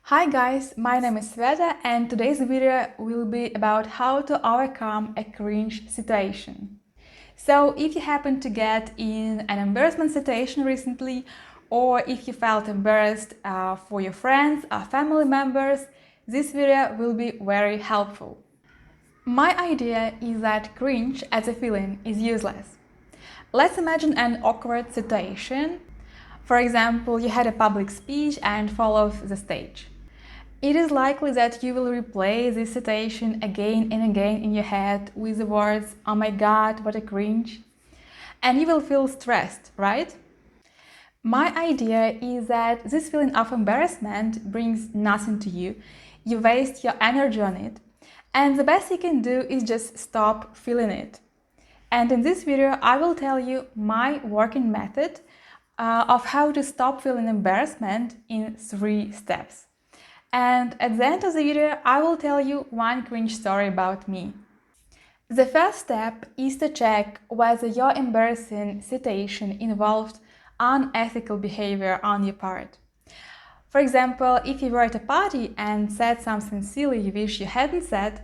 Hi guys, my name is Sveta and today's video will be about how to overcome a cringe situation. So if you happen to get in an embarrassment situation recently, or if you felt embarrassed for your friends or family members, this video will be very helpful. My idea is that cringe as a feeling is useless. Let's imagine an awkward situation. For example, you had a public speech and fall off the stage. It is likely that you will replay this situation again and again in your head with the words, "Oh my god, what a cringe." And you will feel stressed, right? My idea is that this feeling of embarrassment brings nothing to you. You waste your energy on it. And the best you can do is just stop feeling it. And in this video, I will tell you my working method of how to stop feeling embarrassment in 3 steps. And at the end of the video, I will tell you one cringe story about me. The first step is to check whether your embarrassing situation involved unethical behavior on your part. For example, if you were at a party and said something silly you wish you hadn't said,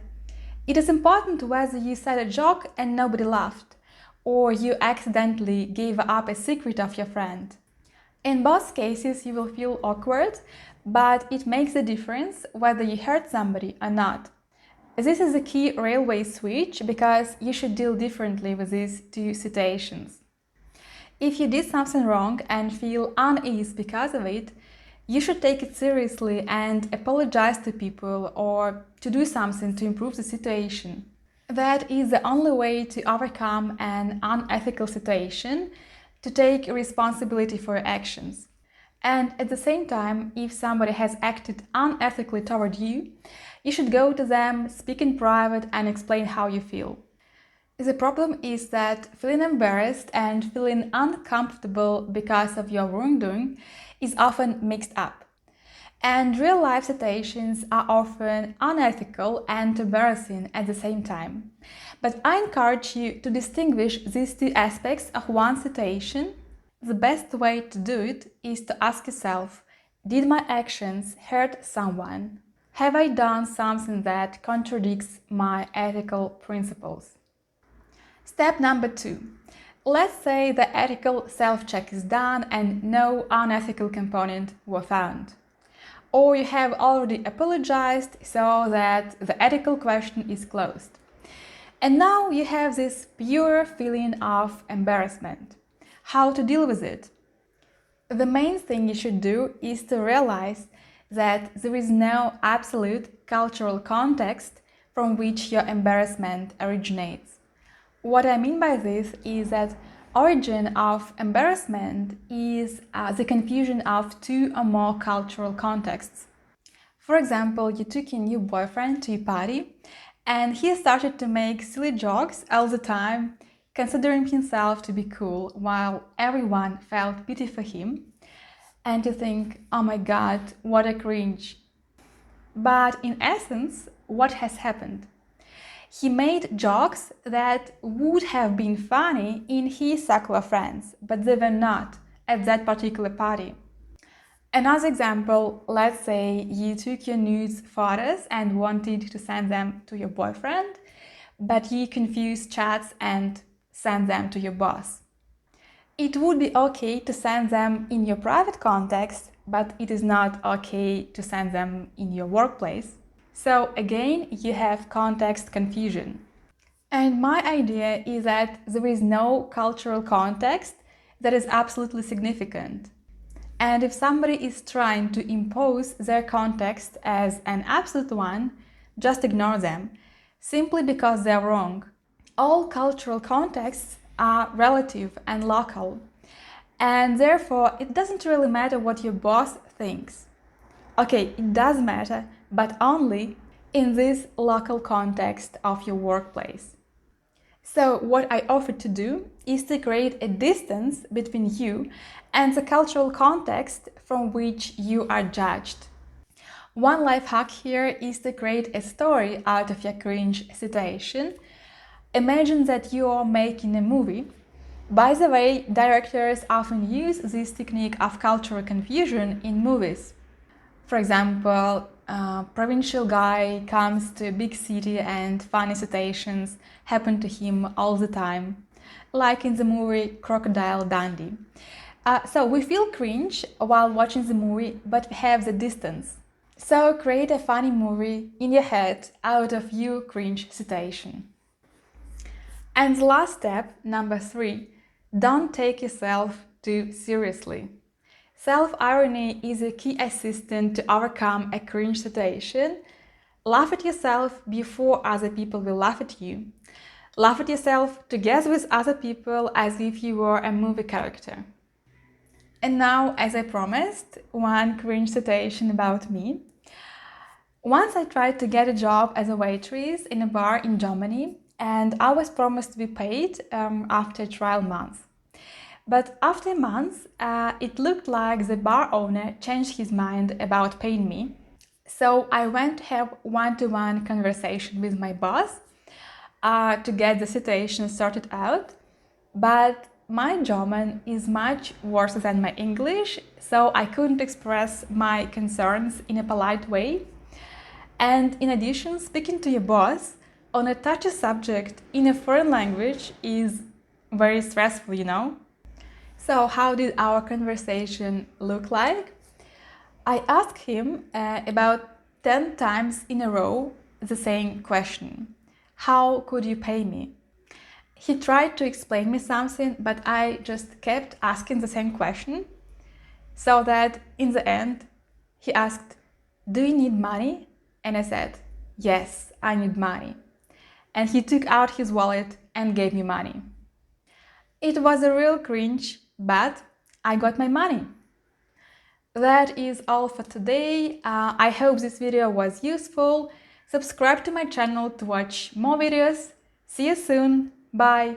it is important whether you said a joke and nobody laughed, or you accidentally gave up a secret of your friend. In both cases, you will feel awkward, but it makes a difference whether you hurt somebody or not. This is a key railway switch because you should deal differently with these 2 situations. If you did something wrong and feel unease because of it, you should take it seriously and apologize to people or to do something to improve the situation. That is the only way to overcome an unethical situation, to take responsibility for your actions. And at the same time, if somebody has acted unethically toward you, you should go to them, speak in private, and explain how you feel. The problem is that feeling embarrassed and feeling uncomfortable because of your wrongdoing is often mixed up. And real-life situations are often unethical and embarrassing at the same time. But I encourage you to distinguish these 2 aspects of one situation. The best way to do it is to ask yourself, did my actions hurt someone? Have I done something that contradicts my ethical principles? Step number 2. Let's say the ethical self-check is done and no unethical component were found. Or you have already apologized so that the ethical question is closed. And now you have this pure feeling of embarrassment. How to deal with it? The main thing you should do is to realize that there is no absolute cultural context from which your embarrassment originates. What I mean by this is that origin of embarrassment is the confusion of 2 or more cultural contexts. For example, you took your new boyfriend to a party and he started to make silly jokes all the time, considering himself to be cool while everyone felt pity for him. And you think, oh my god, what a cringe. But in essence, what has happened? He made jokes that would have been funny in his circle of friends, but they were not at that particular party. Another example, let's say you took your nudes photos and wanted to send them to your boyfriend, but you confused chats and sent them to your boss. It would be okay to send them in your private context, but it is not okay to send them in your workplace. So again, you have context confusion. And my idea is that there is no cultural context that is absolutely significant. And if somebody is trying to impose their context as an absolute one, just ignore them, simply because they're wrong. All cultural contexts are relative and local, and therefore it doesn't really matter what your boss thinks. Okay, it does matter, but only in this local context of your workplace. So what I offer to do is to create a distance between you and the cultural context from which you are judged. One life hack here is to create a story out of your cringe situation. Imagine that you are making a movie. By the way, directors often use this technique of cultural confusion in movies. For example, a provincial guy comes to a big city and funny situations happen to him all the time, like in the movie Crocodile Dundee. So we feel cringe while watching the movie, but we have the distance. So create a funny movie in your head out of your cringe situation. And the last step, number 3, don't take yourself too seriously. Self-irony is a key assistant to overcome a cringe situation. Laugh at yourself before other people will laugh at you. Laugh at yourself together with other people as if you were a movie character. And now, as I promised, one cringe situation about me. Once I tried to get a job as a waitress in a bar in Germany, and I was promised to be paid after a trial month. But after a month, it looked like the bar owner changed his mind about paying me. So I went to have one-to-one conversation with my boss to get the situation sorted out. But my German is much worse than my English, so I couldn't express my concerns in a polite way. And in addition, speaking to your boss on a touchy subject in a foreign language is very stressful, you know? So how did our conversation look like? I asked him about 10 times in a row the same question. How could you pay me? He tried to explain me something, but I just kept asking the same question. So that in the end, he asked, "Do you need money?" And I said, "Yes, I need money." And he took out his wallet and gave me money. It was a real cringe, but I got my money. That is all for today. I hope this video was useful. Subscribe to my channel to watch more videos. See you soon. Bye.